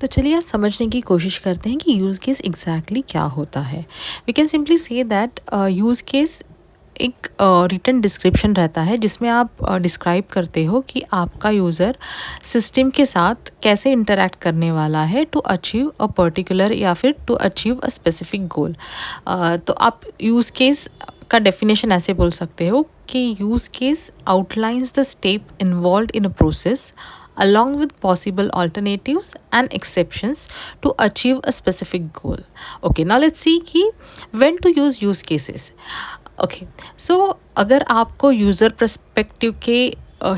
तो चलिए आज समझने की कोशिश करते हैं कि यूज़ केस एग्जैक्टली क्या होता है। We can simply say that use case एक रिटन डिस्क्रिप्शन रहता है जिसमें आप डिस्क्राइब करते हो कि आपका यूज़र सिस्टम के साथ कैसे इंटरैक्ट करने वाला है टू अचीव अ पर्टिकुलर या फिर to achieve a specific goal. तो आप यूज़ केस का डेफिनेशन ऐसे बोल सकते हो कि use case outlines the step involve in a process along with possible alternatives and exceptions to achieve a specific goal. Okay, now let's see कि when to use cases. Okay so अगर आपको user perspective के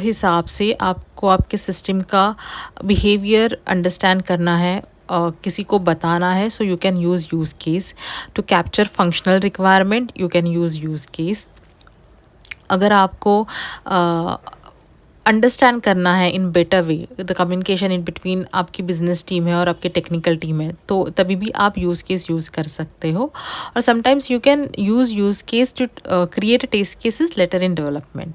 हिसाब से आपको आपके system का behaviour understand करना है, किसी को बताना है, so you can use case to capture functional requirement, you can use case. अगर आपको अंडरस्टैंड करना है in better way the communication in between आपकी बिजनेस टीम है और आपकी टेक्निकल टीम है, तो तभी भी आप यूज़ केस यूज़ कर सकते हो। और sometimes you can use case to create test cases later in development.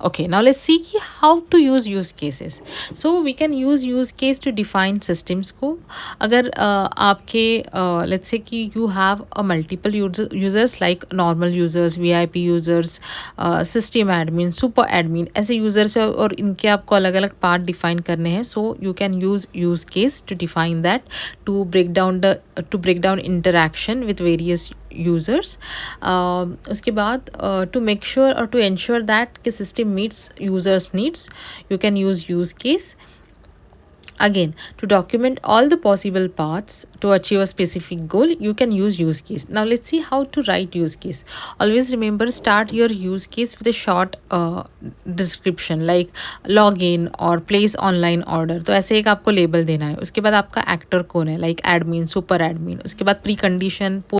Okay, now let's see कि how to use cases. So we can use case to define systems को। अगर आपके let's say कि you have a multiple users like normal users, VIP users, system admin, super admin, ऐसे users है और इनके आपको अलग अलग पार्ट डिफाइन करने हैं। So you can use case to define that, to break down interaction with various users. उसके बाद टू मेक श्योर और टू एंश्योर दैट कि system meets users needs, you can use case. Again, to document all the possible paths to achieve a specific goal, you can use case. Now let's see how to write use case. Always remember, start your use case with a short description like login or place online order. तो ऐसे एक आपको label देना है। उसके बाद आपका actor कौन है, लाइक एडमिन, सुपर एडमिन। उसके बाद प्री कंडीशन,